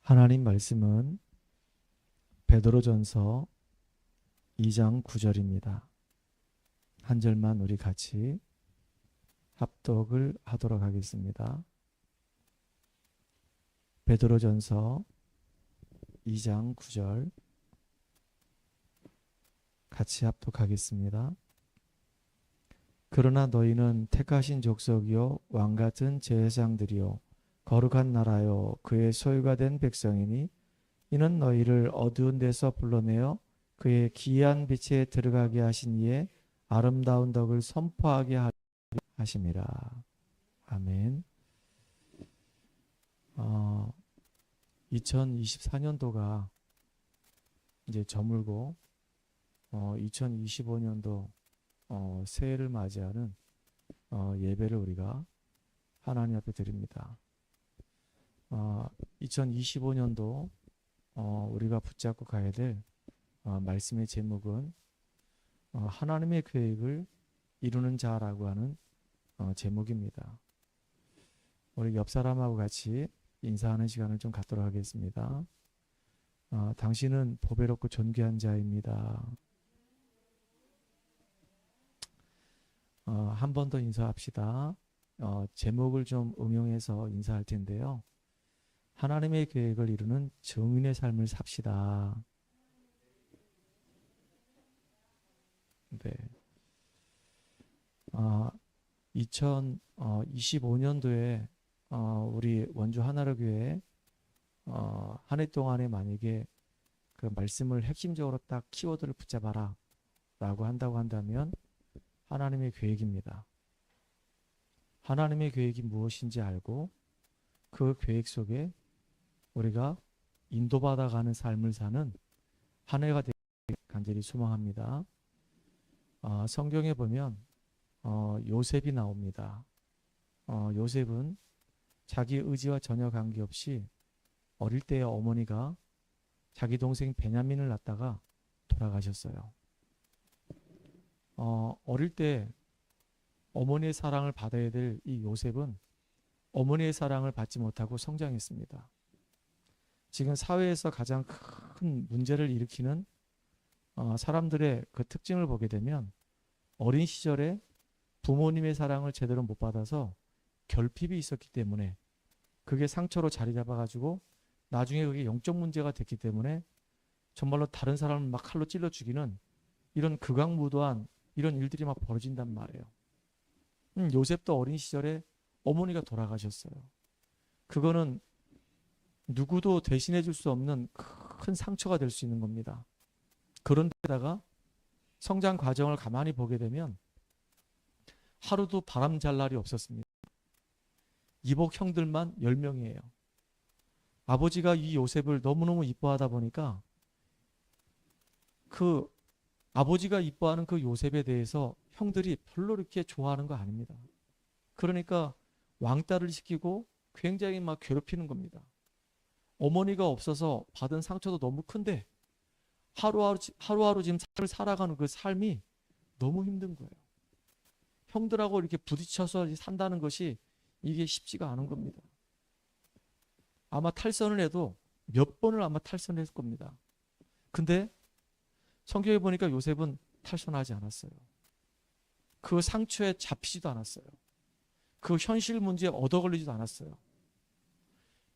하나님 말씀은 베드로전서 2장 9절입니다. 한 절만 우리 같이 합독을 하도록 하겠습니다. 베드로전서 2장 9절 같이 합독하겠습니다. 그러나 너희는 택하신 족속이요 왕같은 제사장들이요 거룩한 나라요 그의 소유가 된 백성이니 이는 너희를 어두운 데서 불러내어 그의 기이한 빛에 들어가게 하신 이의 아름다운 덕을 선포하게 하심이라. 아멘. 2024년도가 이제 저물고 2025년도 새해를 맞이하는 예배를 우리가 하나님 앞에 드립니다. 2025년도 우리가 붙잡고 가야 될 말씀의 제목은 하나님의 계획을 이루는 자라고 하는 제목입니다. 우리 옆 사람하고 같이 인사하는 시간을 좀 갖도록 하겠습니다. 당신은 보배롭고 존귀한 자입니다. 한 번 더 인사합시다. 제목을 좀 응용해서 인사할 텐데요. 하나님의 계획을 이루는 증인의 삶을 삽시다. 네. 2025년도에 우리 원주 하나로교회 한 해 동안에 만약에 그 말씀을 핵심적으로 딱 키워드를 붙잡아라 라고 한다고 한다면 하나님의 계획입니다. 하나님의 계획이 무엇인지 알고 그 계획 속에 우리가 인도받아가는 삶을 사는 한 해가 되길 간절히 소망합니다. 성경에 보면 요셉이 나옵니다. 요셉은 자기 의지와 전혀 관계없이 어릴 때에 어머니가 자기 동생 베냐민을 낳다가 돌아가셨어요. 어릴 때 어머니의 사랑을 받아야 될 이 요셉은 어머니의 사랑을 받지 못하고 성장했습니다. 지금 사회에서 가장 큰 문제를 일으키는 사람들의 그 특징을 보게 되면 어린 시절에 부모님의 사랑을 제대로 못 받아서 결핍이 있었기 때문에 그게 상처로 자리 잡아가지고 나중에 그게 영적 문제가 됐기 때문에 정말로 다른 사람을 막 칼로 찔러 죽이는 이런 극악무도한 이런 일들이 막 벌어진단 말이에요. 요셉도 어린 시절에 어머니가 돌아가셨어요. 그거는 누구도 대신해 줄 수 없는 큰 상처가 될 수 있는 겁니다. 그런데다가 성장 과정을 가만히 보게 되면 하루도 바람 잘 날이 없었습니다. 이복 형들만 10명이에요. 아버지가 이 요셉을 너무너무 이뻐하다 보니까 그 아버지가 이뻐하는 그 요셉에 대해서 형들이 별로 이렇게 좋아하는 거 아닙니다. 그러니까 왕따를 시키고 굉장히 막 괴롭히는 겁니다. 어머니가 없어서 받은 상처도 너무 큰데 하루하루 지금 삶을 살아가는 그 삶이 너무 힘든 거예요. 형들하고 이렇게 부딪혀서 산다는 것이 이게 쉽지가 않은 겁니다. 아마 탈선을 해도 몇 번을 아마 탈선을 했을 겁니다. 근데 성경에 보니까 요셉은 탈선하지 않았어요. 그 상처에 잡히지도 않았어요. 그 현실 문제에 얻어 걸리지도 않았어요.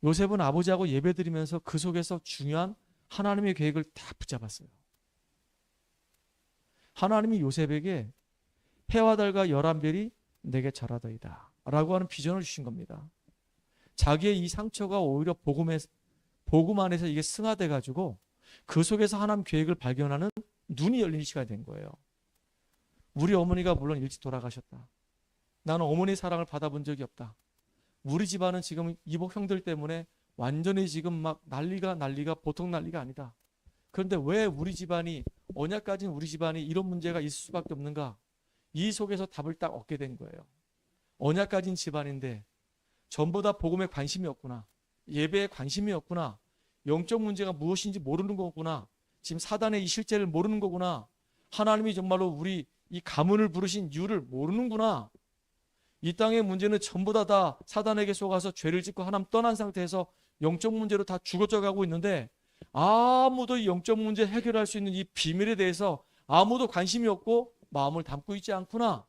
요셉은 아버지하고 예배드리면서 그 속에서 중요한 하나님의 계획을 다 붙잡았어요. 하나님이 요셉에게 해와 달과 11별이 내게 절하더이다 라고 하는 비전을 주신 겁니다. 자기의 이 상처가 오히려 복음 안에서 이게 승화돼 가지고 그 속에서 하나님 계획을 발견하는 눈이 열린 시간이 된 거예요. 우리 어머니가 물론 일찍 돌아가셨다. 나는 어머니의 사랑을 받아본 적이 없다. 우리 집안은 지금 이복 형들 때문에 완전히 지금 막 난리가 보통 난리가 아니다. 그런데 왜 우리 집안이 언약 가진 우리 집안이 이런 문제가 있을 수밖에 없는가? 이 속에서 답을 딱 얻게 된 거예요. 언약 가진 집안인데 전부 다 복음에 관심이 없구나. 예배에 관심이 없구나. 영적 문제가 무엇인지 모르는 거구나. 지금 사단의 이 실제를 모르는 거구나. 하나님이 정말로 우리 이 가문을 부르신 이유를 모르는구나. 이 땅의 문제는 전부 다 사단에게 속아서 죄를 짓고 하나님 떠난 상태에서 영적 문제로 다 죽어져 가고 있는데 아무도 이 영적 문제 해결할 수 있는 이 비밀에 대해서 아무도 관심이 없고 마음을 담고 있지 않구나.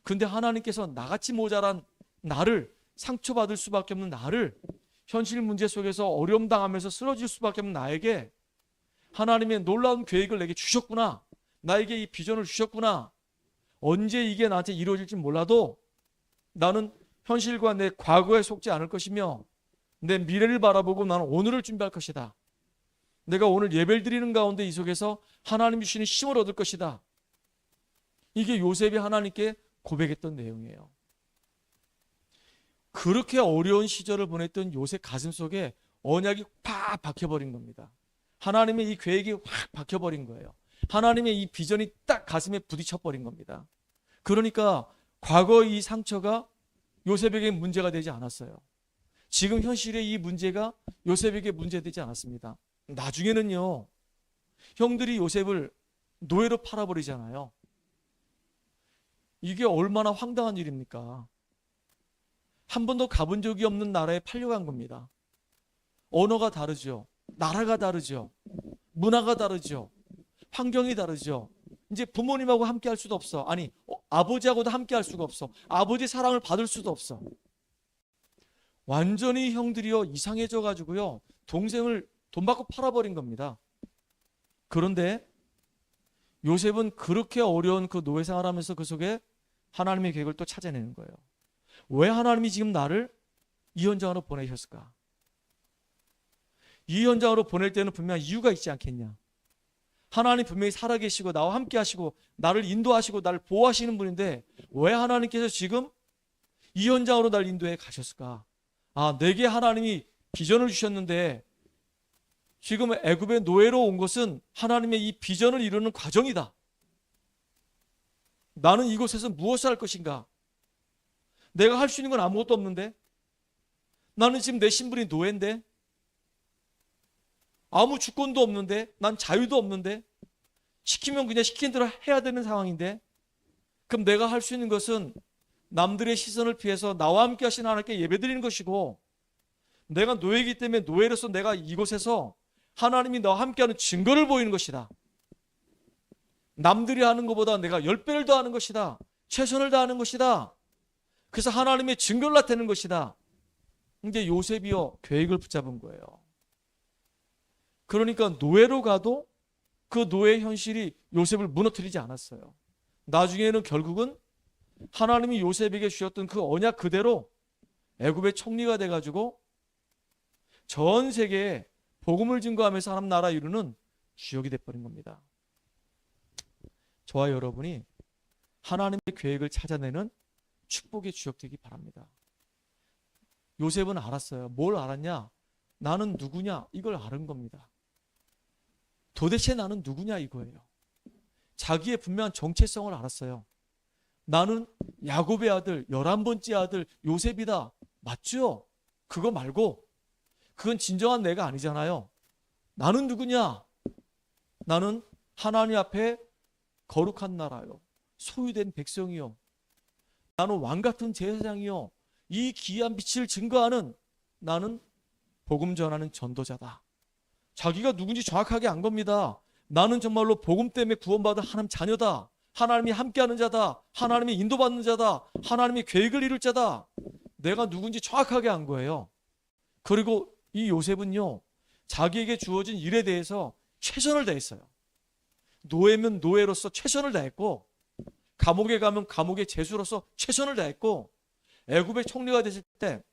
근데 하나님께서 나같이 모자란 나를, 상처받을 수밖에 없는 나를, 현실 문제 속에서 어려움 당하면서 쓰러질 수밖에 없는 나에게 하나님의 놀라운 계획을 내게 주셨구나. 나에게 이 비전을 주셨구나. 언제 이게 나한테 이루어질지 몰라도 나는 현실과 내 과거에 속지 않을 것이며 내 미래를 바라보고 나는 오늘을 준비할 것이다. 내가 오늘 예배를 드리는 가운데 이 속에서 하나님 주시는 힘을 얻을 것이다. 이게 요셉이 하나님께 고백했던 내용이에요. 그렇게 어려운 시절을 보냈던 요셉 가슴 속에 언약이 팍 박혀버린 겁니다. 하나님의 이 계획이 확 박혀버린 거예요. 하나님의 이 비전이 딱 가슴에 부딪혀버린 겁니다. 그러니까 과거 이 상처가 요셉에게 문제가 되지 않았어요. 지금 현실의 이 문제가 요셉에게 문제되지 않았습니다. 나중에는요, 형들이 요셉을 노예로 팔아버리잖아요. 이게 얼마나 황당한 일입니까? 한 번도 가본 적이 없는 나라에 팔려간 겁니다. 언어가 다르죠. 나라가 다르죠. 문화가 다르죠. 환경이 다르죠. 이제 부모님하고 함께 할 수도 없어. 아니, 아버지하고도 함께 할 수가 없어. 아버지 사랑을 받을 수도 없어. 완전히 형들이요 이상해져 가지고요 동생을 돈 받고 팔아버린 겁니다. 그런데 요셉은 그렇게 어려운 그 노예 생활하면서 그 속에 하나님의 계획을 또 찾아내는 거예요. 왜 하나님이 지금 나를 이 현장으로 보내셨을까? 이 현장으로 보낼 때는 분명히 이유가 있지 않겠냐? 하나님 분명히 살아계시고 나와 함께 하시고 나를 인도하시고 나를 보호하시는 분인데 왜 하나님께서 지금 이 현장으로 날 인도해 가셨을까? 아, 내게 하나님이 비전을 주셨는데 지금 애굽의 노예로 온 것은 하나님의 이 비전을 이루는 과정이다. 나는 이곳에서 무엇을 할 것인가? 내가 할 수 있는 건 아무것도 없는데? 나는 지금 내 신분이 노예인데? 아무 주권도 없는데? 난 자유도 없는데? 시키면 그냥 시킨 대로 해야 되는 상황인데? 그럼 내가 할 수 있는 것은 남들의 시선을 피해서 나와 함께 하신 하나님께 예배드리는 것이고, 내가 노예이기 때문에 노예로서 내가 이곳에서 하나님이 나와 함께하는 증거를 보이는 것이다. 남들이 하는 것보다 내가 10배를 더 하는 것이다. 최선을 다하는 것이다. 그래서 하나님의 증거를 나타내는 것이다. 이제 요셉이요 계획을 붙잡은 거예요. 그러니까 노예로 가도 그 노예의 현실이 요셉을 무너뜨리지 않았어요. 나중에는 결국은 하나님이 요셉에게 주셨던 그 언약 그대로 애굽의 총리가 돼가지고 전 세계에 복음을 증거하면서 하나님 나라 이루는 주역이 돼버린 겁니다. 저와 여러분이 하나님의 계획을 찾아내는 축복의 주역 되기 바랍니다. 요셉은 알았어요. 뭘 알았냐? 나는 누구냐? 이걸 아는 겁니다. 도대체 나는 누구냐 이거예요. 자기의 분명한 정체성을 알았어요. 나는 야곱의 아들, 11번째 아들 요셉이다. 맞죠? 그거 말고 그건 진정한 내가 아니잖아요. 나는 누구냐? 나는 하나님 앞에 거룩한 나라요. 소유된 백성이요. 나는 왕같은 제사장이요. 이 귀한 빛을 증거하는 나는 복음 전하는 전도자다. 자기가 누군지 정확하게 안 겁니다. 나는 정말로 복음 때문에 구원받은 하나님 자녀다. 하나님이 함께하는 자다. 하나님이 인도받는 자다. 하나님이 계획을 이룰 자다. 내가 누군지 정확하게 안 거예요. 그리고 이 요셉은요 자기에게 주어진 일에 대해서 최선을 다했어요. 노예면 노예로서 최선을 다했고, 감옥에 가면 감옥의 죄수로서 최선을 다했고, 애굽의 총리가 됐을 때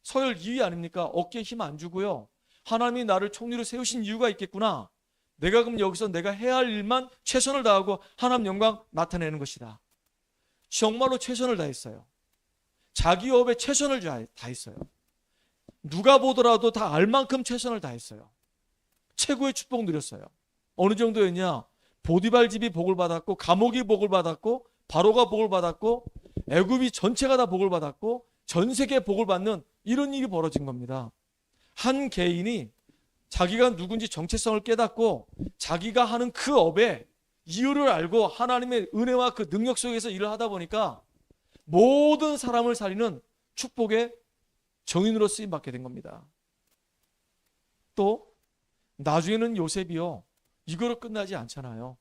서열 2위 아닙니까? 어깨에 힘 안 주고요. 하나님이 나를 총리로 세우신 이유가 있겠구나. 내가 그럼 여기서 내가 해야 할 일만 최선을 다하고 하나님 영광 나타내는 것이다. 정말로 최선을 다했어요. 자기 업에 최선을 다했어요. 누가 보더라도 다 알 만큼 최선을 다했어요. 최고의 축복 누렸어요. 어느 정도였냐? 보디발 집이 복을 받았고, 감옥이 복을 받았고, 바로가 복을 받았고, 애굽이 전체가 다 복을 받았고, 전 세계 복을 받는 이런 일이 벌어진 겁니다. 한 개인이 자기가 누군지 정체성을 깨닫고 자기가 하는 그 업에 이유를 알고 하나님의 은혜와 그 능력 속에서 일을 하다 보니까 모든 사람을 살리는 축복의 정인으로 쓰임받게 된 겁니다. 또 나중에는 요셉이요, 이거로 끝나지 않잖아요.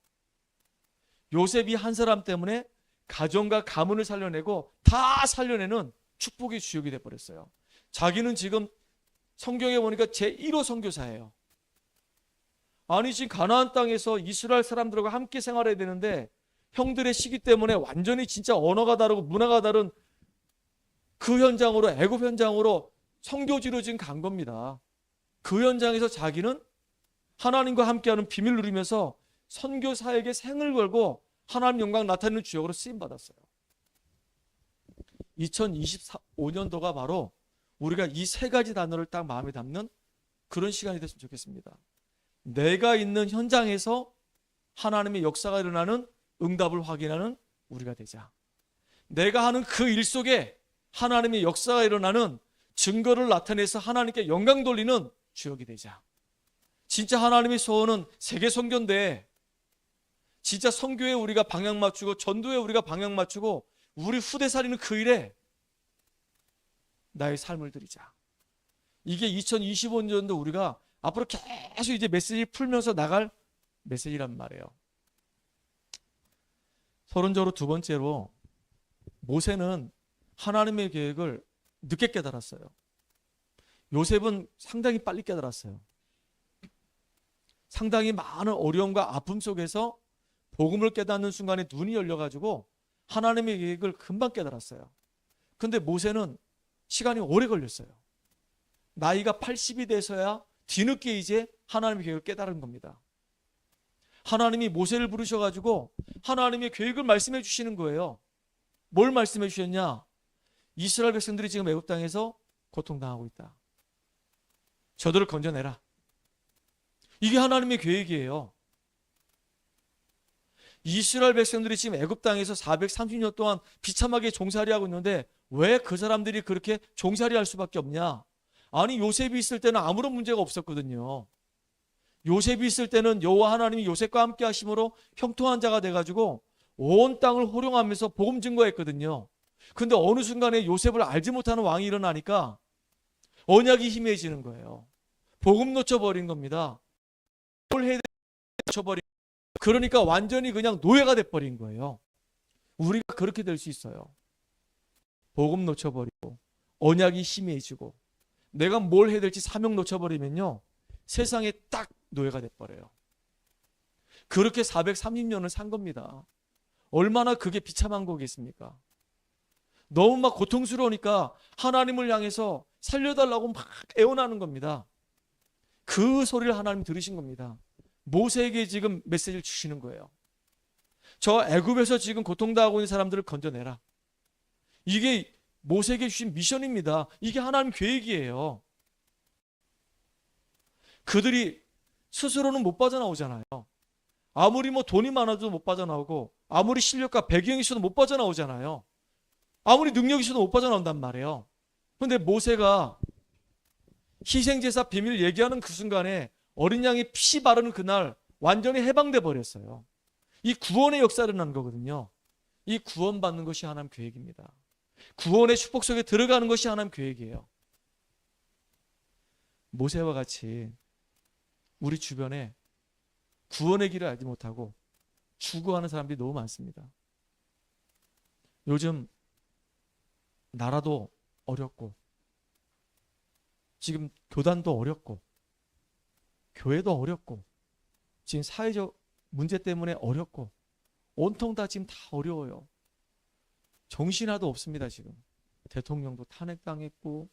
요셉이 한 사람 때문에 가정과 가문을 살려내고 다 살려내는 축복의 주역이 돼버렸어요. 자기는 지금 성경에 보니까 제1호 선교사예요. 아니 지금 가나안 땅에서 이스라엘 사람들과 함께 생활해야 되는데 형들의 시기 때문에 완전히 진짜 언어가 다르고 문화가 다른 그 현장으로, 애굽 현장으로 선교지로 지금 간 겁니다. 그 현장에서 자기는 하나님과 함께하는 비밀을 누리면서 선교사에게 생을 걸고 하나님 영광 나타내는 주역으로 쓰임받았어요. 2025년도가 바로 우리가 이 세 가지 단어를 딱 마음에 담는 그런 시간이 됐으면 좋겠습니다. 내가 있는 현장에서 하나님의 역사가 일어나는 응답을 확인하는 우리가 되자. 내가 하는 그 일 속에 하나님의 역사가 일어나는 증거를 나타내서 하나님께 영광 돌리는 주역이 되자. 진짜 하나님의 소원은 세계 선교인데 진짜 선교에 우리가 방향 맞추고 전도에 우리가 방향 맞추고 우리 후대 살리는 그 일에 나의 삶을 드리자. 이게 2025년도 우리가 앞으로 계속 이제 메시지 풀면서 나갈 메시지란 말이에요. 서론적으로 두 번째로, 모세는 하나님의 계획을 늦게 깨달았어요. 요셉은 상당히 빨리 깨달았어요. 상당히 많은 어려움과 아픔 속에서 복음을 깨닫는 순간에 눈이 열려가지고 하나님의 계획을 금방 깨달았어요. 근데 모세는 시간이 오래 걸렸어요. 나이가 80이 돼서야 뒤늦게 이제 하나님의 계획을 깨달은 겁니다. 하나님이 모세를 부르셔가지고 하나님의 계획을 말씀해 주시는 거예요. 뭘 말씀해 주셨냐? 이스라엘 백성들이 지금 애굽 땅에서 고통당하고 있다. 저들을 건져내라. 이게 하나님의 계획이에요. 이스라엘 백성들이 지금 애굽 땅에서 430년 동안 비참하게 종살이하고 있는데 왜 그 사람들이 그렇게 종살이할 수밖에 없냐? 아니 요셉이 있을 때는 아무런 문제가 없었거든요. 요셉이 있을 때는 여호와 하나님이 요셉과 함께 하심으로 형통한 자가 돼가지고 온 땅을 호령하면서 복음 증거했거든요. 근데 어느 순간에 요셉을 알지 못하는 왕이 일어나니까 언약이 희미해지는 거예요. 복음 놓쳐버린 겁니다. 뭘 해야 될지 놓쳐버린, 그러니까 완전히 그냥 노예가 돼버린 거예요. 우리가 그렇게 될 수 있어요. 복음 놓쳐버리고 언약이 희미해지고 내가 뭘 해야 될지 사명 놓쳐버리면요, 세상에 딱 노예가 돼버려요. 그렇게 430년을 산 겁니다. 얼마나 그게 비참한 거겠습니까? 너무 막 고통스러우니까 하나님을 향해서 살려달라고 막 애원하는 겁니다. 그 소리를 하나님 들으신 겁니다. 모세에게 지금 메시지를 주시는 거예요. 저 애굽에서 지금 고통당하고 있는 사람들을 건져내라. 이게 모세에게 주신 미션입니다. 이게 하나님 계획이에요. 그들이 스스로는 못 빠져나오잖아요. 아무리 뭐 돈이 많아도 못 빠져나오고 아무리 실력과 배경이 있어도 못 빠져나오잖아요. 아무리 능력이 있어도 못 빠져나온단 말이에요. 그런데 모세가 희생제사 비밀 얘기하는 그 순간에 어린 양이 피 바르는 그날 완전히 해방돼 버렸어요. 이 구원의 역사를 일어난 거거든요. 이 구원받는 것이 하나님 계획입니다. 구원의 축복 속에 들어가는 것이 하나님 계획이에요. 모세와 같이 우리 주변에 구원의 길을 알지 못하고 추구하는 사람들이 너무 많습니다. 요즘 나라도 어렵고 지금 교단도 어렵고 교회도 어렵고 지금 사회적 문제 때문에 어렵고 온통 다 지금 다 어려워요. 정신하도 없습니다. 지금 대통령도 탄핵당했고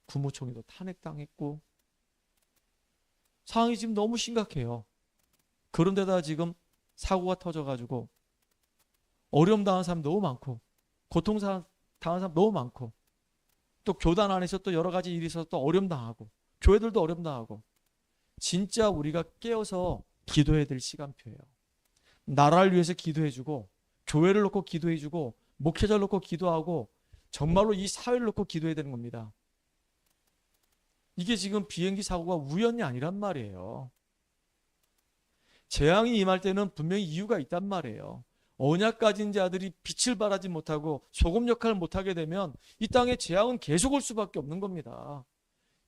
국무총리도 탄핵당했고 상황이 지금 너무 심각해요. 그런데다 지금 사고가 터져가지고 어려움 당한 사람 너무 많고 고통 당한 사람 너무 많고 또 교단 안에서 또 여러 가지 일이 있어서 또 어려움 당하고 교회들도 어려움 당하고 진짜 우리가 깨어서 기도해야 될 시간표예요. 나라를 위해서 기도해주고 교회를 놓고 기도해주고 목회자를 놓고 기도하고 정말로 이 사회를 놓고 기도해야 되는 겁니다. 이게 지금 비행기 사고가 우연이 아니란 말이에요. 재앙이 임할 때는 분명히 이유가 있단 말이에요. 언약 가진 자들이 빛을 발하지 못하고 소금 역할을 못하게 되면 이 땅에 재앙은 계속 올 수밖에 없는 겁니다.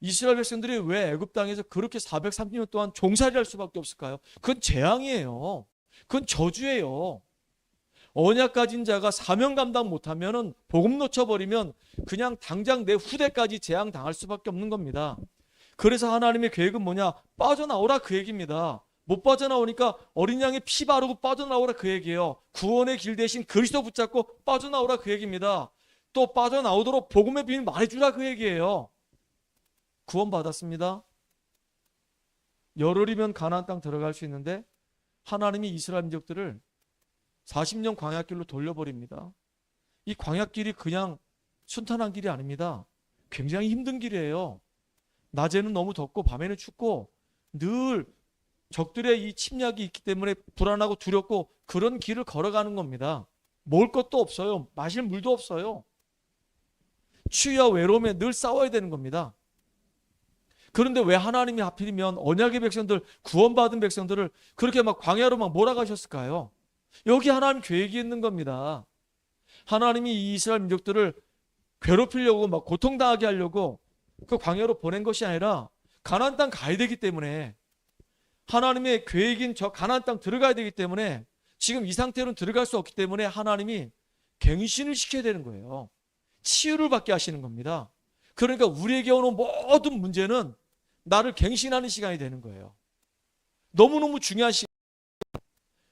이스라엘 백성들이 왜 애굽 땅에서 그렇게 430년 동안 종살이를 할 수밖에 없을까요? 그건 재앙이에요. 그건 저주예요. 언약 가진 자가 사명 감당 못하면은 복음 놓쳐버리면 그냥 당장 내 후대까지 재앙 당할 수밖에 없는 겁니다. 그래서 하나님의 계획은 뭐냐? 빠져나오라 그 얘기입니다. 못 빠져나오니까 어린 양의 피 바르고 빠져나오라 그 얘기예요. 구원의 길 대신 그리스도 붙잡고 빠져나오라 그 얘기입니다. 또 빠져나오도록 복음의 비밀 말해주라 그 얘기예요. 구원 받았습니다. 열흘이면 가나안 땅 들어갈 수 있는데 하나님이 이스라엘 민족들을 40년 광야길로 돌려버립니다. 이 광야길이 그냥 순탄한 길이 아닙니다. 굉장히 힘든 길이에요. 낮에는 너무 덥고 밤에는 춥고 늘 적들의 이 침략이 있기 때문에 불안하고 두렵고 그런 길을 걸어가는 겁니다. 먹을 것도 없어요. 마실 물도 없어요. 추위와 외로움에 늘 싸워야 되는 겁니다. 그런데 왜 하나님이 하필이면 언약의 백성들, 구원받은 백성들을 그렇게 막 광야로 막 몰아가셨을까요? 여기 하나님 계획이 있는 겁니다. 하나님이 이 이스라엘 민족들을 괴롭히려고 막 고통당하게 하려고 그 광야로 보낸 것이 아니라 가나안 땅 가야 되기 때문에, 하나님의 계획인 저 가나안 땅 들어가야 되기 때문에, 지금 이 상태로는 들어갈 수 없기 때문에 하나님이 갱신을 시켜야 되는 거예요. 치유를 받게 하시는 겁니다. 그러니까 우리에게 오는 모든 문제는 나를 갱신하는 시간이 되는 거예요. 너무너무 중요한 시간.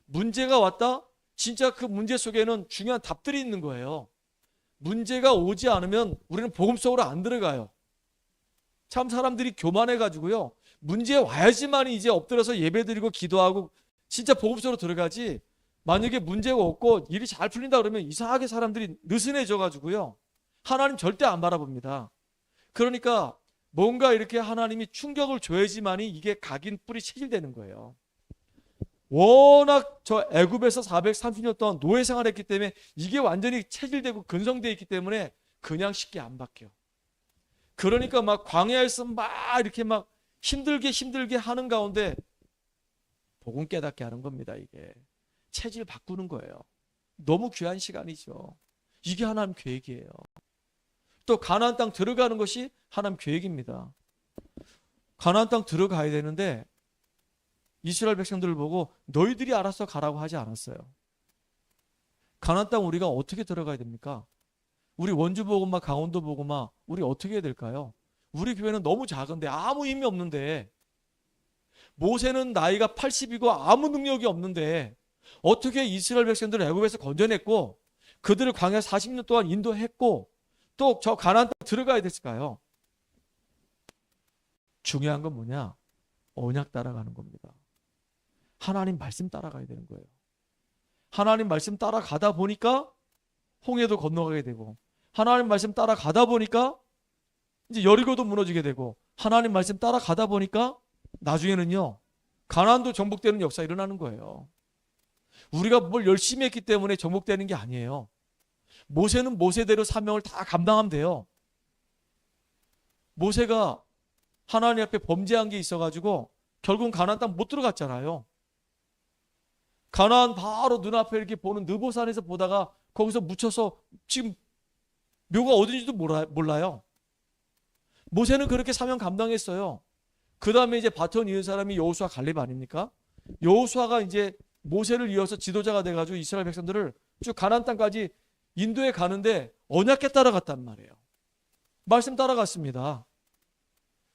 문제가 왔다? 진짜 그 문제 속에는 중요한 답들이 있는 거예요. 문제가 오지 않으면 우리는 복음 속으로 안 들어가요. 참 사람들이 교만해가지고요, 문제 와야지만 이제 엎드려서 예배드리고 기도하고 진짜 복음 속으로 들어가지, 만약에 문제가 없고 일이 잘 풀린다 그러면 이상하게 사람들이 느슨해져가지고요, 하나님 절대 안 바라봅니다. 그러니까 뭔가 이렇게 하나님이 충격을 줘야지만이 이게 각인 뿌리 체질되는 거예요. 워낙 저 애굽에서 430년 동안 노예 생활했기 때문에 이게 완전히 체질되고 근성되어 있기 때문에 그냥 쉽게 안 바뀌어. 그러니까 막 광야에서 막 이렇게 막 힘들게 하는 가운데 복음 깨닫게 하는 겁니다. 이게 체질 바꾸는 거예요. 너무 귀한 시간이죠. 이게 하나님 계획이에요. 또 가나안 땅 들어가는 것이 하나님 계획입니다. 가나안 땅 들어가야 되는데 이스라엘 백성들을 보고 너희들이 알아서 가라고 하지 않았어요. 가나안 땅 우리가 어떻게 들어가야 됩니까? 우리 원주 복음화, 강원도 복음화 우리 어떻게 해야 될까요? 우리 교회는 너무 작은데 아무 힘이 없는데, 모세는 나이가 80이고 아무 능력이 없는데 어떻게 이스라엘 백성들을 애굽에서 건져냈고 그들을 광야 40년 동안 인도했고 또 저 가나안 땅 들어가야 됐을까요? 중요한 건 뭐냐? 언약 따라가는 겁니다. 하나님 말씀 따라가야 되는 거예요. 하나님 말씀 따라가다 보니까 홍해도 건너가게 되고, 하나님 말씀 따라가다 보니까 이제 여리고도 무너지게 되고, 하나님 말씀 따라가다 보니까 나중에는요 가나안도 정복되는 역사 일어나는 거예요. 우리가 뭘 열심히 했기 때문에 정복되는 게 아니에요. 모세는 모세대로 사명을 다 감당하면 돼요. 모세가 하나님 앞에 범죄한 게 있어가지고 결국은 가나안 땅 못 들어갔잖아요. 가나안 바로 눈앞에 이렇게 보는 느보산에서 보다가 거기서 묻혀서 지금 묘가 어딘지도 몰라요. 모세는 그렇게 사명 감당했어요. 그 다음에 이제 바톤 이은 사람이 여호수아 갈렙 아닙니까? 여호수아가 이제 모세를 이어서 지도자가 돼가지고 이스라엘 백성들을 쭉 가나안 땅까지 인도에 가는데 언약궤 따라갔단 말이에요. 말씀 따라갔습니다.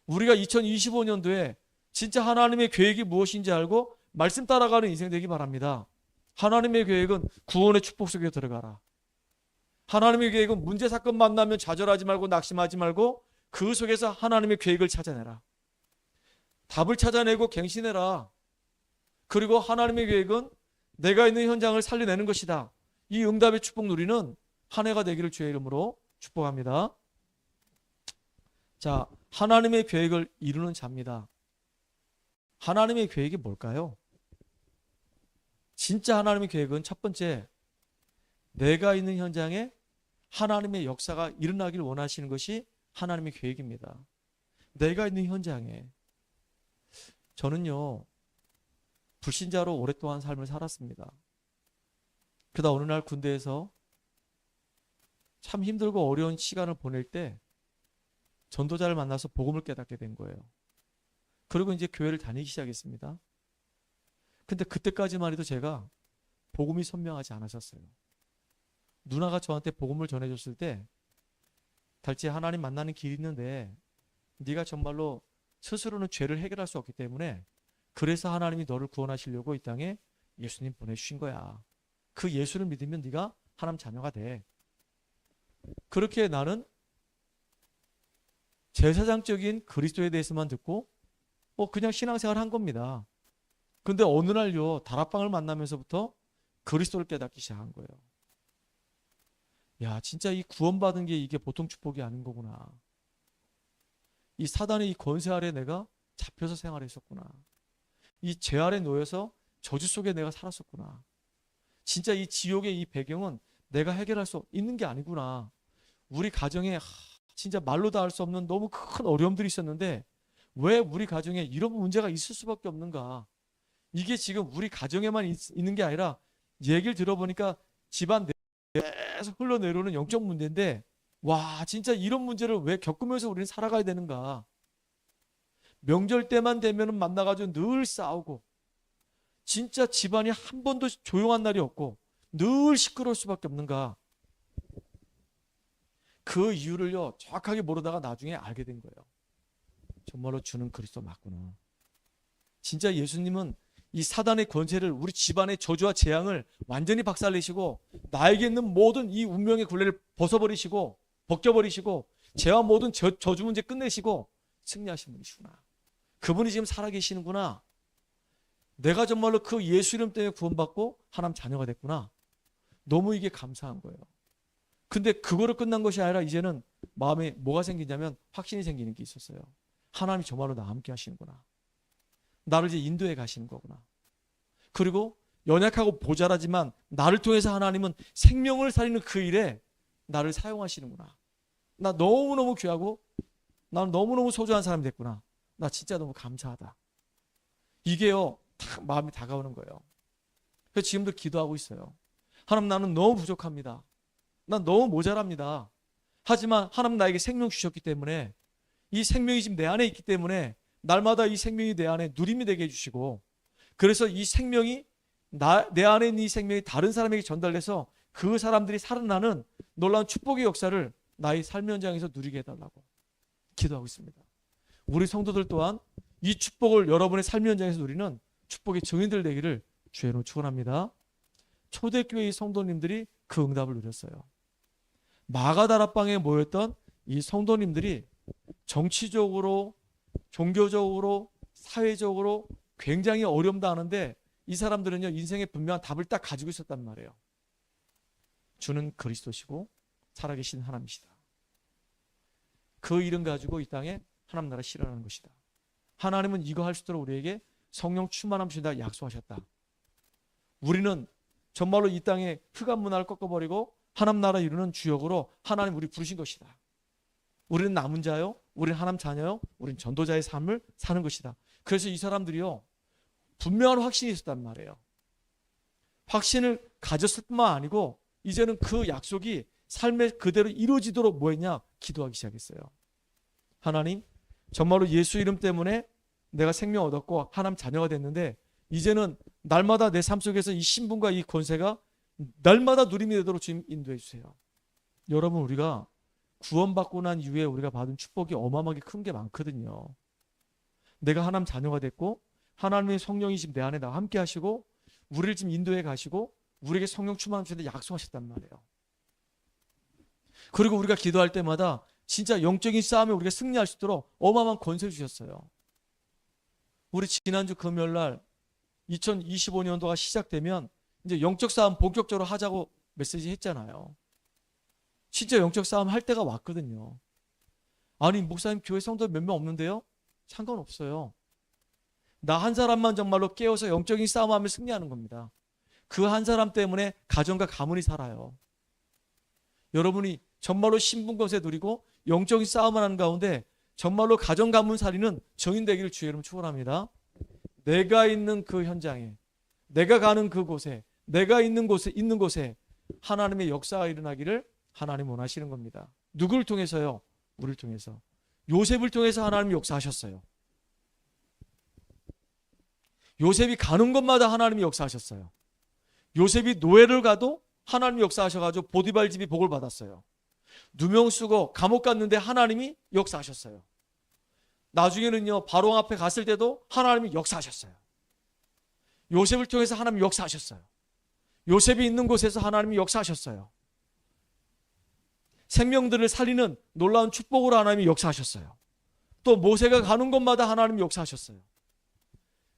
우리가 2025년도에 진짜 하나님의 계획이 무엇인지 알고 말씀 따라가는 인생 되기 바랍니다. 하나님의 계획은 구원의 축복 속에 들어가라. 하나님의 계획은 문제 사건 만나면 좌절하지 말고 낙심하지 말고 그 속에서 하나님의 계획을 찾아내라. 답을 찾아내고 갱신해라. 그리고 하나님의 계획은 내가 있는 현장을 살려내는 것이다. 이 응답의 축복 누리는 한 해가 되기를 주의 이름으로 축복합니다. 자, 하나님의 계획을 이루는 자입니다. 하나님의 계획이 뭘까요? 진짜 하나님의 계획은 첫 번째, 내가 있는 현장에 하나님의 역사가 일어나기를 원하시는 것이 하나님의 계획입니다. 내가 있는 현장에. 저는요 불신자로 오랫동안 삶을 살았습니다. 그러다 어느 날 군대에서 참 힘들고 어려운 시간을 보낼 때 전도자를 만나서 복음을 깨닫게 된 거예요. 그리고 이제 교회를 다니기 시작했습니다. 근데 그때까지만 해도 제가 복음이 선명하지 않았었어요. 누나가 저한테 복음을 전해줬을 때, 달지 하나님 만나는 길이 있는데 네가 정말로 스스로는 죄를 해결할 수 없기 때문에 그래서 하나님이 너를 구원하시려고 이 땅에 예수님 보내주신 거야. 그 예수를 믿으면 네가 하나님 자녀가 돼. 그렇게 나는 제사장적인 그리스도에 대해서만 듣고 그냥 신앙생활을 한 겁니다. 근데 어느 날요, 다락방을 만나면서부터 그리스도를 깨닫기 시작한 거예요. 야, 진짜 이 구원받은 게 이게 보통 축복이 아닌 거구나. 이 사단의 이 권세 아래 내가 잡혀서 생활했었구나. 이 죄 아래 놓여서 저주 속에 내가 살았었구나. 진짜 이 지옥의 이 배경은 내가 해결할 수 있는 게 아니구나. 우리 가정에 진짜 말로 다 할 수 없는 너무 큰 어려움들이 있었는데 왜 우리 가정에 이런 문제가 있을 수밖에 없는가. 이게 지금 우리 가정에만 있는 게 아니라 얘기를 들어보니까 집안 내에서 흘러내려오는 영적 문제인데, 와, 진짜 이런 문제를 왜 겪으면서 우리는 살아가야 되는가. 명절 때만 되면 만나가지고 늘 싸우고, 진짜 집안이 한 번도 조용한 날이 없고 늘 시끄러울 수밖에 없는가. 그 이유를요 정확하게 모르다가 나중에 알게 된 거예요. 정말로 주는 그리스도 맞구나. 진짜 예수님은 이 사단의 권세를, 우리 집안의 저주와 재앙을 완전히 박살내시고 나에게 있는 모든 이 운명의 굴레를 벗겨버리시고 죄와 모든 저주 문제 끝내시고 승리하신 분이시구나. 그분이 지금 살아계시는구나. 내가 정말로 그 예수 이름 때문에 구원받고 하나님 자녀가 됐구나. 너무 이게 감사한 거예요. 근데 그거로 끝난 것이 아니라 이제는 마음에 뭐가 생기냐면 확신이 생기는 게 있었어요. 하나님이 정말로 나와 함께 하시는구나. 나를 이제 인도해 가시는 거구나. 그리고 연약하고 모자라지만 나를 통해서 하나님은 생명을 살리는 그 일에 나를 사용하시는구나. 나 너무너무 귀하고 나는 너무너무 소중한 사람이 됐구나. 나 진짜 너무 감사하다. 이게요 딱 마음이 다가오는 거예요. 그래서 지금도 기도하고 있어요. 하나님, 나는 너무 부족합니다. 난 너무 모자랍니다. 하지만 하나님 나에게 생명 주셨기 때문에, 이 생명이 지금 내 안에 있기 때문에 날마다 이 생명이 내 안에 누림이 되게 해주시고, 그래서 이 생명이 내 안에 있는 이 생명이 다른 사람에게 전달돼서 그 사람들이 살아나는 놀라운 축복의 역사를 나의 삶 현장에서 누리게 해달라고 기도하고 있습니다. 우리 성도들 또한 이 축복을 여러분의 삶 현장에서 누리는 축복의 증인들 되기를 주의 이름으로 축원합니다. 초대교회의 성도님들이 그 응답을 누렸어요. 마가다락방에 모였던 이 성도님들이 정치적으로, 종교적으로, 사회적으로 굉장히 어려움 당하는데 이 사람들은요 인생의 분명한 답을 딱 가지고 있었단 말이에요. 주는 그리스도시고 살아계신 하나님이시다. 그 이름 가지고 이 땅에 하나님 나라 실현하는 것이다. 하나님은 이거 할 수 있도록 우리에게 성령 충만함 주신다 약속하셨다. 우리는 정말로 이 땅에 흑암 문화를 꺾어버리고 하나님 나라 이루는 주역으로 하나님 우리 부르신 것이다. 우리는 남은 자요, 우리는 하나님 자녀요, 우리는 전도자의 삶을 사는 것이다. 그래서 이 사람들이요 분명한 확신이 있었단 말이에요. 확신을 가졌을 뿐만 아니고 이제는 그 약속이 삶에 그대로 이루어지도록 뭐 했냐? 기도하기 시작했어요. 하나님, 정말로 예수 이름 때문에 내가 생명 얻었고 하나님 자녀가 됐는데 이제는 날마다 내 삶 속에서 이 신분과 이 권세가 날마다 누림이 되도록 주님 인도해 주세요. 여러분, 우리가 구원받고 난 이후에 우리가 받은 축복이 어마어마하게 큰 게 많거든요. 내가 하나님 자녀가 됐고 하나님의 성령이 지금 내 안에 나와 함께 하시고 우리를 지금 인도해 가시고 우리에게 성령 충만함 주시는데 약속하셨단 말이에요. 그리고 우리가 기도할 때마다 진짜 영적인 싸움에 우리가 승리할 수 있도록 어마어마한 권세를 주셨어요. 우리 지난주 금요일날 2025년도가 시작되면 이제 영적 싸움 본격적으로 하자고 메시지 했잖아요. 진짜 영적 싸움 할 때가 왔거든요. 아니, 목사님 교회 성도 몇 명 없는데요? 상관없어요. 나 한 사람만 정말로 깨워서 영적인 싸움하며 승리하는 겁니다. 그 한 사람 때문에 가정과 가문이 살아요. 여러분이 정말로 신분권세 누리고 영적인 싸움을 하는 가운데 정말로 가정 가문 살리는 정인 되기를 주의 이름으로 축원합니다. 내가 있는 그 현장에, 내가 가는 그곳에, 내가 있는 곳에 하나님의 역사가 일어나기를 하나님 원하시는 겁니다. 누구를 통해서요? 우리를 통해서. 요셉을 통해서 하나님이 역사하셨어요. 요셉이 가는 곳마다 하나님이 역사하셨어요. 요셉이 노예를 가도 하나님이 역사하셔가지고 보디발 집이 복을 받았어요. 누명 쓰고 감옥 갔는데 하나님이 역사하셨어요. 나중에는요, 바로 앞에 갔을 때도 하나님이 역사하셨어요. 요셉을 통해서 하나님이 역사하셨어요. 요셉이 있는 곳에서 하나님이 역사하셨어요. 생명들을 살리는 놀라운 축복으로 하나님이 역사하셨어요. 또 모세가 가는 곳마다 하나님이 역사하셨어요.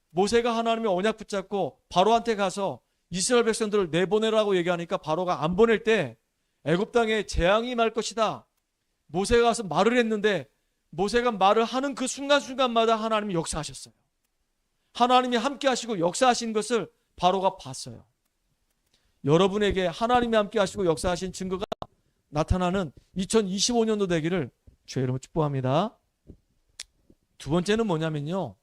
모세가 하나님의 언약 붙잡고 바로한테 가서 이스라엘 백성들을 내보내라고 얘기하니까 바로가 안 보낼 때 애굽 땅에 재앙이 말 것이다. 모세가 가서 말을 했는데 모세가 말을 하는 그 순간순간마다 하나님이 역사하셨어요. 하나님이 함께 하시고 역사하신 것을 바로가 봤어요. 여러분에게 하나님이 함께 하시고 역사하신 증거가 나타나는 2025년도 되기를 주의 이름으로 축복합니다. 두 번째는 뭐냐면요,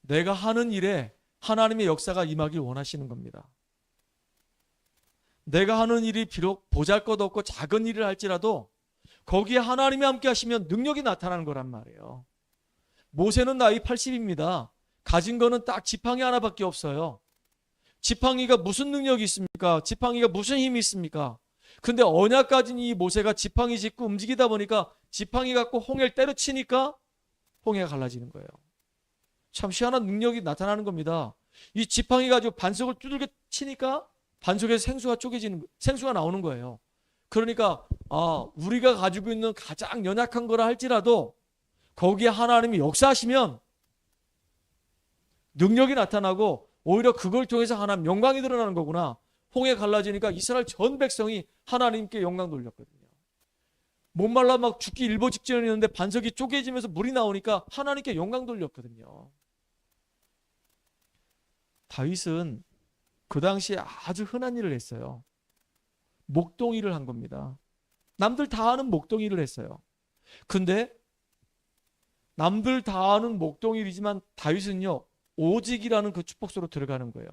내가 하는 일에 하나님의 역사가 임하길 원하시는 겁니다. 내가 하는 일이 비록 보잘것없고 작은 일을 할지라도 거기에 하나님이 함께 하시면 능력이 나타나는 거란 말이에요. 모세는 나이 80입니다. 가진 거는 딱 지팡이 하나밖에 없어요. 지팡이가 무슨 능력이 있습니까? 지팡이가 무슨 힘이 있습니까? 근데 언약 가진 이 모세가 지팡이 짚고 움직이다 보니까 지팡이 갖고 홍해를 때려치니까 홍해가 갈라지는 거예요. 참 희한한 능력이 나타나는 겁니다. 이 지팡이 가지고 반석을 두들겨 치니까 반석에서 생수가 나오는 거예요. 그러니까 우리가 가지고 있는 가장 연약한 거라 할지라도 거기에 하나님이 역사하시면 능력이 나타나고 오히려 그걸 통해서 하나님 영광이 드러나는 거구나. 홍해 갈라지니까 이스라엘 전 백성이 하나님께 영광 돌렸거든요. 목말라 막 죽기 일보 직전이었는데 반석이 쪼개지면서 물이 나오니까 하나님께 영광 돌렸거든요. 다윗은 그 당시에 아주 흔한 일을 했어요. 목동일을 한 겁니다. 남들 다 아는 목동일을 했어요. 근데 남들 다 아는 목동일이지만 다윗은요, 오직이라는 그 축복소로 들어가는 거예요.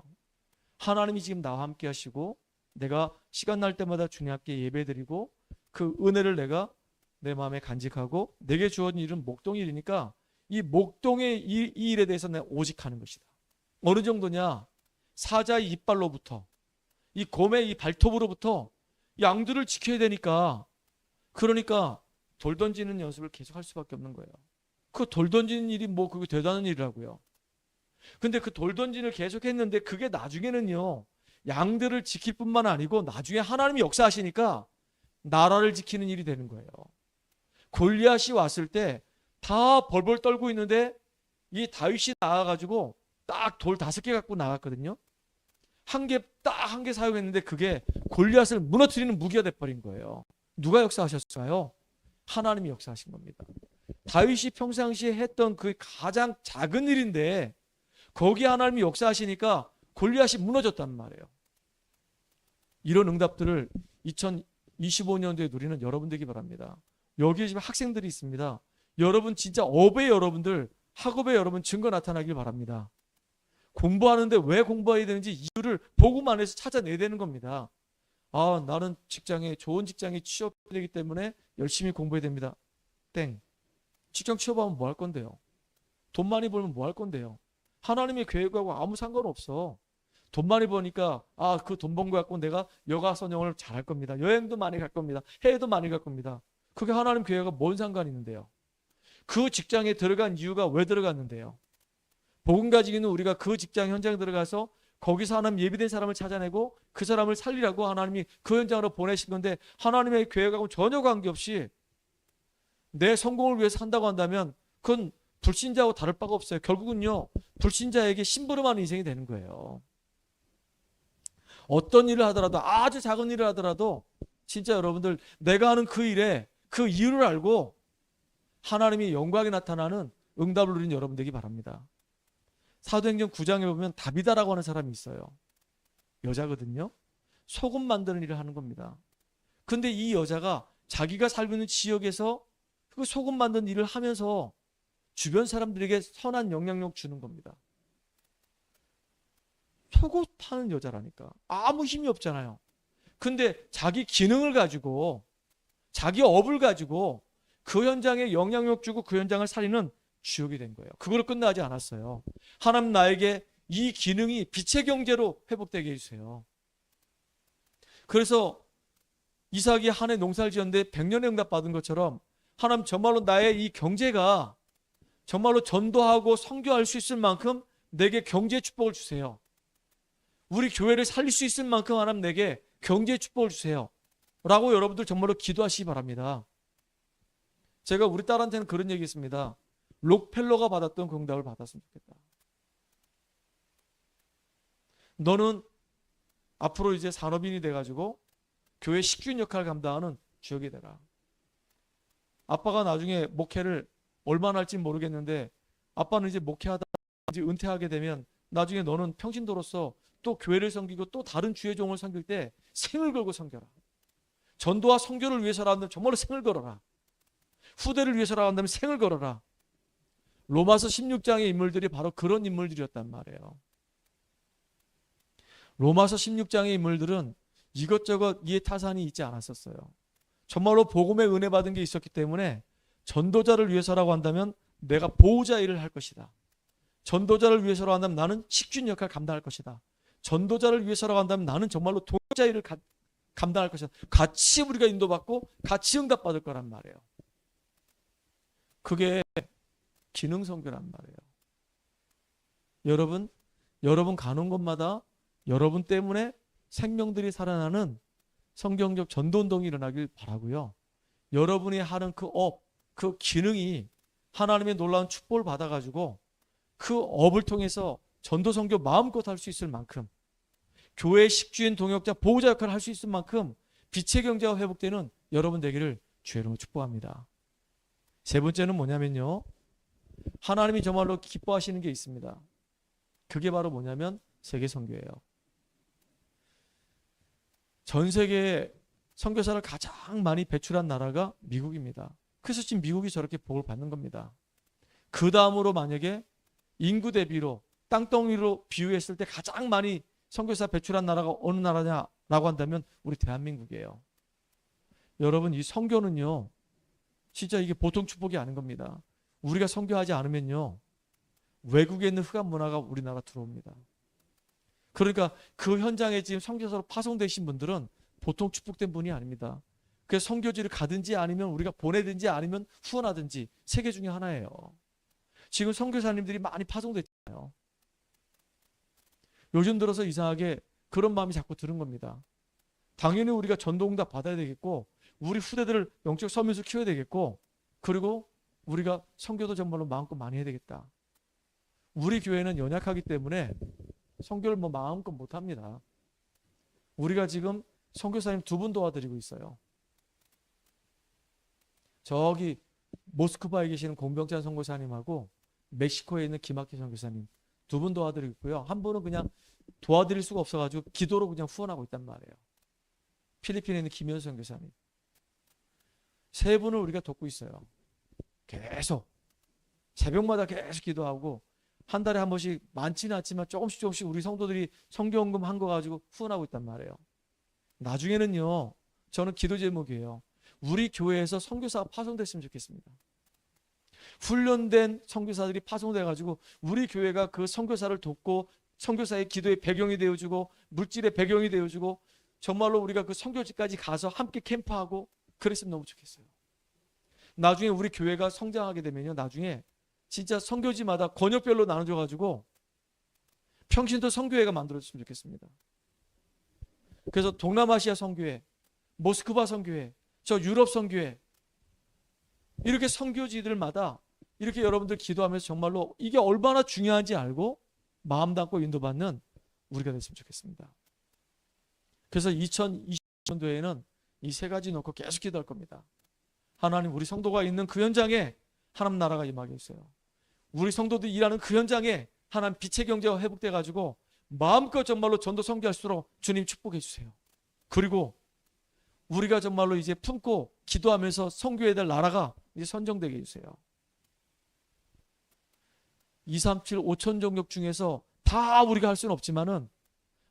하나님이 지금 나와 함께 하시고 내가 시간 날 때마다 주님께 예배드리고 그 은혜를 내가 내 마음에 간직하고 내게 주어진 일은 목동일이니까 이 목동의 이 일에 대해서 내가 오직하는 것이다. 어느 정도냐? 사자의 이빨로부터 이 곰의 이 발톱으로부터 양들을 지켜야 되니까, 그러니까 돌 던지는 연습을 계속 할 수밖에 없는 거예요. 그 돌 던지는 일이 뭐 그게 대단한 일이라고요. 근데 그 돌 던지를 계속 했는데 그게 나중에는요, 양들을 지킬 뿐만 아니고 나중에 하나님이 역사하시니까 나라를 지키는 일이 되는 거예요. 골리앗이 왔을 때 다 벌벌 떨고 있는데 이 다윗이 나와가지고 딱 돌 5개 갖고 나갔거든요. 한 개 사용했는데 그게 골리앗을 무너뜨리는 무기가 돼버린 거예요. 누가 역사하셨어요? 하나님이 역사하신 겁니다. 다윗이 평상시에 했던 그 가장 작은 일인데 거기에 하나님이 역사하시니까 골리앗이 무너졌단 말이에요. 이런 응답들을 2025년도에 누리는 여러분 되기 바랍니다. 여기에 지금 학생들이 있습니다. 여러분 진짜 업의 여러분들, 학업의 여러분 증거 나타나길 바랍니다. 공부하는데 왜 공부해야 되는지 이유를 복음 안에서 찾아내야 되는 겁니다. 나는 좋은 직장에 취업되기 때문에 열심히 공부해야 됩니다. 땡. 직장 취업하면 뭐 할 건데요? 돈 많이 벌면 뭐 할 건데요? 하나님의 계획하고 아무 상관없어. 돈 많이 버니까 그 돈 번 거 갖고 내가 여가 선영을 잘할 겁니다. 여행도 많이 갈 겁니다. 해외도 많이 갈 겁니다. 그게 하나님 계획과 뭔 상관이 있는데요? 그 직장에 들어간 이유가 왜 들어갔는데요? 복음 가지고 있는 우리가 그 직장 현장에 들어가서 거기서 하나님 예비된 사람을 찾아내고 그 사람을 살리라고 하나님이 그 현장으로 보내신 건데 하나님의 계획하고 전혀 관계없이 내 성공을 위해서 한다고 한다면 그건 불신자하고 다를 바가 없어요. 결국은요, 불신자에게 심부름하는 인생이 되는 거예요. 어떤 일을 하더라도, 아주 작은 일을 하더라도 진짜 여러분들 내가 하는 그 일에 그 이유를 알고 하나님이 영광이 나타나는 응답을 누리는 여러분 되기 바랍니다. 사도행전 9장에 보면 다비다라고 하는 사람이 있어요. 여자거든요. 소금 만드는 일을 하는 겁니다. 근데 이 여자가 자기가 살고 있는 지역에서 그 소금 만드는 일을 하면서 주변 사람들에게 선한 영향력 주는 겁니다. 속옷 파는 여자라니까. 아무 힘이 없잖아요. 근데 자기 기능을 가지고, 자기 업을 가지고 그 현장에 영향력 주고 그 현장을 살리는 주역이 된 거예요. 그걸로 끝나지 않았어요. 하나님 나에게 이 기능이 빛의 경제로 회복되게 해주세요. 그래서 이삭이 한 해 농사를 지었는데 100년의 응답 받은 것처럼 하나님 정말로 나의 이 경제가 정말로 전도하고 선교할 수 있을 만큼 내게 경제의 축복을 주세요. 우리 교회를 살릴 수 있을 만큼 하나님 내게 경제의 축복을 주세요. 라고 여러분들 정말로 기도하시기 바랍니다. 제가 우리 딸한테는 그런 얘기 했습니다. 록펠러가 받았던 그 응답을 받았으면 좋겠다. 너는 앞으로 이제 산업인이 돼가지고 교회 식균 역할을 감당하는 주역이 되라. 아빠가 나중에 목회를 얼마나 할지 모르겠는데 아빠는 이제 목회하다 이제 은퇴하게 되면 나중에 너는 평신도로서 또 교회를 섬기고 또 다른 주의 종을 섬길 때 생을 걸고 섬겨라. 전도와 선교를 위해서라 한다면 정말로 생을 걸어라. 후대를 위해서라 한다면 생을 걸어라. 로마서 16장의 인물들이 바로 그런 인물들이었단 말이에요. 로마서 16장의 인물들은 이것저것 이해 타산이 있지 않았었어요. 정말로 복음의 은혜 받은 게 있었기 때문에 전도자를 위해서라고 한다면 내가 보호자 일을 할 것이다. 전도자를 위해서라고 한다면 나는 식준 역할을 감당할 것이다. 전도자를 위해서라고 한다면 나는 정말로 동역자 일을 감당할 것이다. 같이 우리가 인도받고 같이 응답받을 거란 말이에요. 그게 기능선교란 말이에요. 여러분 가는 곳마다 여러분 때문에 생명들이 살아나는 성경적 전도운동이 일어나길 바라고요. 여러분이 하는 그 업, 그 기능이 하나님의 놀라운 축복을 받아가지고 그 업을 통해서 전도 선교 마음껏 할 수 있을 만큼 교회의 식주인 동역자 보호자 역할을 할 수 있을 만큼 빛의 경제가 회복되는 여러분 되기를 주의 이름으로 축복합니다. 세 번째는 뭐냐면요. 하나님이 정말로 기뻐하시는 게 있습니다. 그게 바로 뭐냐면 세계 선교예요. 전 세계에 선교사를 가장 많이 배출한 나라가 미국입니다. 그래서 지금 미국이 저렇게 복을 받는 겁니다. 그 다음으로 만약에 인구 대비로 땅덩이로 비유했을 때 가장 많이 선교사 배출한 나라가 어느 나라냐라고 한다면 우리 대한민국이에요. 여러분 이 선교는요. 진짜 이게 보통 축복이 아닌 겁니다. 우리가 선교하지 않으면요. 외국에 있는 흑암 문화가 우리나라 들어옵니다. 그러니까 그 현장에 지금 선교사로 파송되신 분들은 보통 축복된 분이 아닙니다. 그래서 선교지를 가든지 아니면 우리가 보내든지 아니면 후원하든지 세 개 중에 하나예요. 지금 선교사님들이 많이 파송됐잖아요. 요즘 들어서 이상하게 그런 마음이 자꾸 드는 겁니다. 당연히 우리가 전도응답 받아야 되겠고 우리 후대들을 영적 서밋을 키워야 되겠고 그리고 우리가 선교도 정말로 마음껏 많이 해야 되겠다. 우리 교회는 연약하기 때문에 선교를 마음껏 못합니다. 우리가 지금 선교사님 2분 도와드리고 있어요. 저기 모스크바에 계시는 공병찬 선교사님하고 멕시코에 있는 김학희 선교사님 2분 도와드리고 있고요. 한 분은 그냥 도와드릴 수가 없어가지고 기도로 그냥 후원하고 있단 말이에요. 필리핀에 있는 김현수 선교사님. 3분을 우리가 돕고 있어요. 계속 새벽마다 계속 기도하고 한 달에 한 번씩 많지는 않지만 조금씩 우리 성도들이 선교헌금 한 거 가지고 후원하고 있단 말이에요. 나중에는요. 저는 기도 제목이에요. 우리 교회에서 선교사가 파송됐으면 좋겠습니다. 훈련된 선교사들이 파송돼가지고 우리 교회가 그 선교사를 돕고 선교사의 기도의 배경이 되어주고 물질의 배경이 되어주고 정말로 우리가 그 선교지까지 가서 함께 캠프하고 그랬으면 너무 좋겠어요. 나중에 우리 교회가 성장하게 되면요. 나중에 진짜 선교지마다 권역별로 나눠져가지고 평신도 선교회가 만들어졌으면 좋겠습니다. 그래서 동남아시아 선교회, 모스크바 선교회, 저 유럽 선교회 이렇게 선교지들마다 이렇게 여러분들 기도하면서 정말로 이게 얼마나 중요한지 알고 마음 담고 인도받는 우리가 됐으면 좋겠습니다. 그래서 2020년도에는 이 3가지 놓고 계속 기도할 겁니다. 하나님 우리 성도가 있는 그 현장에 하나님 나라가 임하게 해주세요. 우리 성도들이 일하는 그 현장에 하나님 빛의 경제가 회복돼 가지고 마음껏 정말로 전도 선교할 수 있도록 주님 축복해 주세요. 그리고 우리가 정말로 이제 품고 기도하면서 선교해야 될 나라가 이제 선정되게 해주세요. 237, 5천 종족 중에서 다 우리가 할 수는 없지만은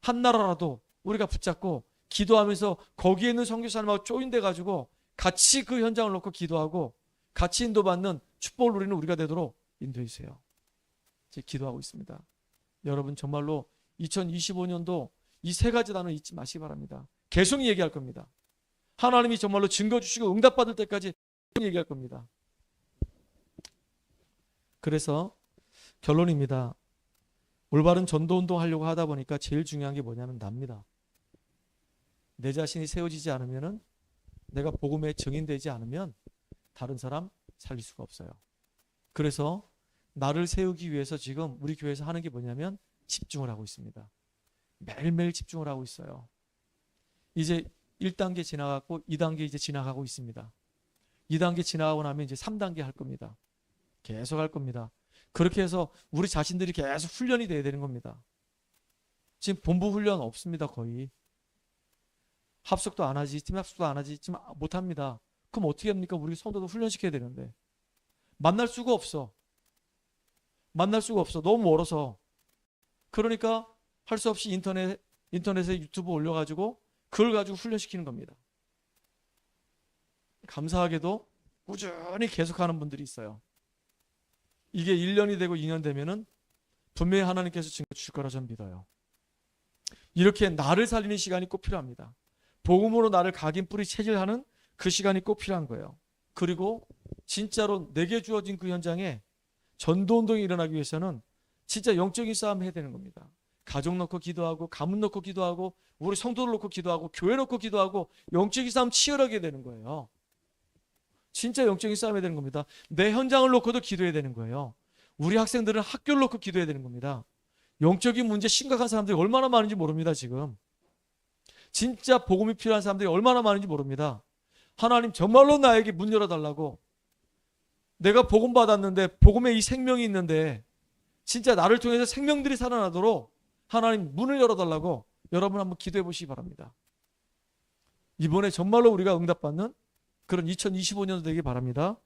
한 나라라도 우리가 붙잡고 기도하면서 거기에 있는 선교사님하고 조인돼 가지고 같이 그 현장을 놓고 기도하고 같이 인도받는 축복을 누리는 우리가 되도록 인도해 주세요. 제가 기도하고 있습니다. 여러분 정말로 2025년도 이 세 가지 단어 잊지 마시기 바랍니다. 계속 얘기할 겁니다. 하나님이 정말로 증거 주시고 응답받을 때까지 얘기할 겁니다. 그래서 결론입니다. 올바른 전도운동 하려고 하다 보니까 제일 중요한 게 뭐냐면 납니다. 내 자신이 세워지지 않으면, 내가 복음에 증인되지 않으면 다른 사람 살릴 수가 없어요. 그래서 나를 세우기 위해서 지금 우리 교회에서 하는 게 뭐냐면 집중을 하고 있습니다. 매일매일 집중을 하고 있어요. 이제 1단계 지나갔고 2단계 이제 지나가고 있습니다. 2단계 지나가고 나면 이제 3단계 할 겁니다. 계속 할 겁니다. 그렇게 해서 우리 자신들이 계속 훈련이 돼야 되는 겁니다. 지금 본부 훈련 없습니다. 거의. 합숙도 안 하지, 팀 합숙도 안 하지, 지금 못합니다. 그럼 어떻게 합니까? 우리 성도도 훈련시켜야 되는데. 만날 수가 없어. 만날 수가 없어. 너무 멀어서. 그러니까 할 수 없이 인터넷에 유튜브 올려가지고 그걸 가지고 훈련시키는 겁니다. 감사하게도 꾸준히 계속하는 분들이 있어요. 이게 1년이 되고 2년 되면은 분명히 하나님께서 증거 주실 거라 저는 믿어요. 이렇게 나를 살리는 시간이 꼭 필요합니다. 복음으로 나를 각인 뿌리 체질하는 그 시간이 꼭 필요한 거예요. 그리고 진짜로 내게 주어진 그 현장에 전도운동이 일어나기 위해서는 진짜 영적인 싸움 해야 되는 겁니다. 가족 놓고 기도하고, 가문 놓고 기도하고, 우리 성도들 놓고 기도하고, 교회 놓고 기도하고, 영적인 싸움 치열하게 되는 거예요. 진짜 영적인 싸움 해야 되는 겁니다. 내 현장을 놓고도 기도해야 되는 거예요. 우리 학생들은 학교를 놓고 기도해야 되는 겁니다. 영적인 문제 심각한 사람들이 얼마나 많은지 모릅니다. 지금 진짜 복음이 필요한 사람들이 얼마나 많은지 모릅니다. 하나님 정말로 나에게 문 열어달라고. 내가 복음 받았는데, 복음에 이 생명이 있는데 진짜 나를 통해서 생명들이 살아나도록 하나님 문을 열어달라고 여러분 한번 기도해 보시기 바랍니다. 이번에 정말로 우리가 응답받는 그런 2025년도 되길 바랍니다.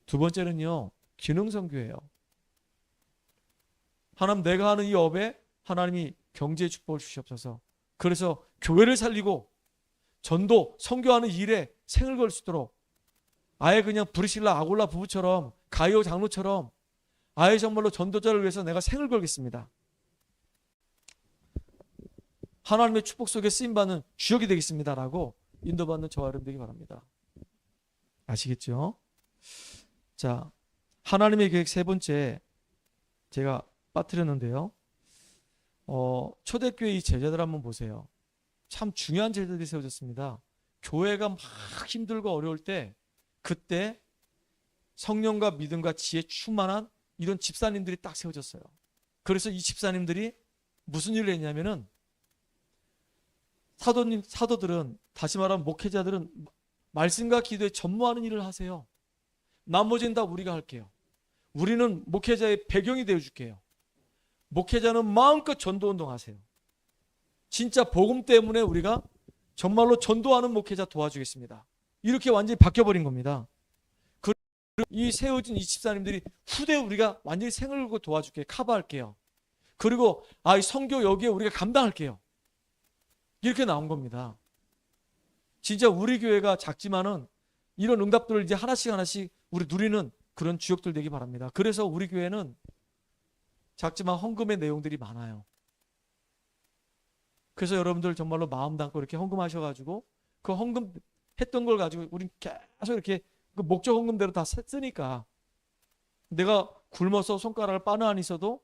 두 번째는요, 기능선교예요. 하나님, 내가 하는 이 업에 하나님이 경제의 축복을 주시옵소서. 그래서 교회를 살리고 전도, 선교하는 일에 생을 걸 수 있도록, 아예 그냥 브리실라 아골라 부부처럼, 가이오 장로처럼 아예 정말로 전도자를 위해서 내가 생을 걸겠습니다. 하나님의 축복 속에 쓰임받는 주역이 되겠습니다라고 인도받는 저와 여러분 되기 바랍니다. 아시겠죠? 자, 하나님의 계획 세 번째 제가 빠뜨렸는데요. 초대교회 이 제자들 한번 보세요. 참 중요한 제자들이 세워졌습니다. 교회가 막 힘들고 어려울 때, 그때 성령과 믿음과 지혜 충만한 이런 집사님들이 딱 세워졌어요. 그래서 이 집사님들이 무슨 일을 했냐면은, 사도들은, 다시 말하면 목회자들은 말씀과 기도에 전무하는 일을 하세요. 나머지는 다 우리가 할게요. 우리는 목회자의 배경이 되어줄게요. 목회자는 마음껏 전도운동 하세요. 진짜 복음 때문에 우리가 정말로 전도하는 목회자 도와주겠습니다. 이렇게 완전히 바뀌어버린 겁니다. 그리고 이 세워진 이 집사님들이 후대 우리가 완전히 생을 걸고 도와줄게요. 커버할게요. 그리고 이 선교 여기에 우리가 감당할게요. 이렇게 나온 겁니다. 진짜 우리 교회가 작지만은 이런 응답들을 이제 하나씩 하나씩 우리 누리는 그런 주역들 되기 바랍니다. 그래서 우리 교회는 작지만 헌금의 내용들이 많아요. 그래서 여러분들 정말로 마음 담고 이렇게 헌금하셔가지고 그 헌금 했던 걸 가지고 우린 계속 이렇게 그 목적 헌금대로 다 쓰니까, 내가 굶어서 손가락을 빠는 안 있어도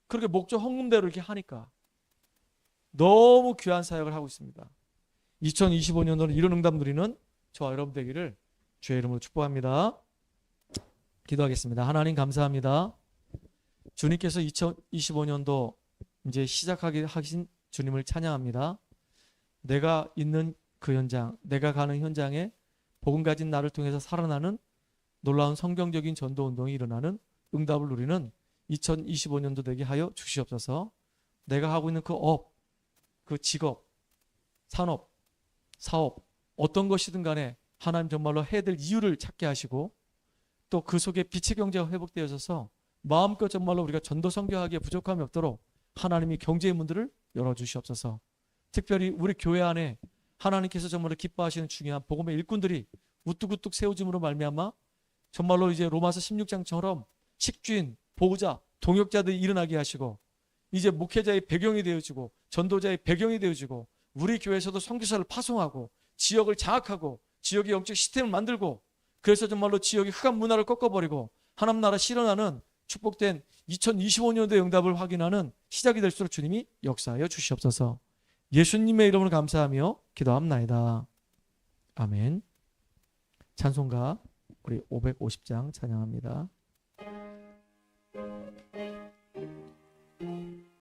그렇게 목적 헌금대로 이렇게 하니까 너무 귀한 사역을 하고 있습니다. 2025년도는 이런 응답 누리는 저와 여러분 되기를 주의 이름으로 축복합니다. 기도하겠습니다. 하나님 감사합니다. 주님께서 2025년도 이제 시작하게 하신 주님을 찬양합니다. 내가 있는 그 현장, 내가 가는 현장에 복음 가진 나를 통해서 살아나는 놀라운 성경적인 전도운동이 일어나는 응답을 누리는 2025년도 되게 하여 주시옵소서. 내가 하고 있는 그 업, 그 직업, 산업, 사업, 어떤 것이든 간에 하나님 정말로 해야 될 이유를 찾게 하시고, 또 그 속에 빛의 경제가 회복되어져서 마음껏 정말로 우리가 전도 선교하기에 부족함이 없도록 하나님이 경제의 문들을 열어주시옵소서. 특별히 우리 교회 안에 하나님께서 정말로 기뻐하시는 중요한 복음의 일꾼들이 우뚝우뚝 세워짐으로 말미암아 정말로 이제 로마서 16장처럼 식주인, 보호자, 동역자들이 일어나게 하시고 이제 목회자의 배경이 되어지고 전도자의 배경이 되어지고 우리 교회에서도 선교사를 파송하고 지역을 장악하고 지역의 영적 시스템을 만들고 그래서 정말로 지역의 흑암 문화를 꺾어버리고 하나님 나라 실현하는 축복된 2025년도의 응답을 확인하는 시작이 될수록 주님이 역사하여 주시옵소서. 예수님의 이름으로 감사하며 기도합나이다. 아멘. 찬송가 우리 550장 찬양합니다.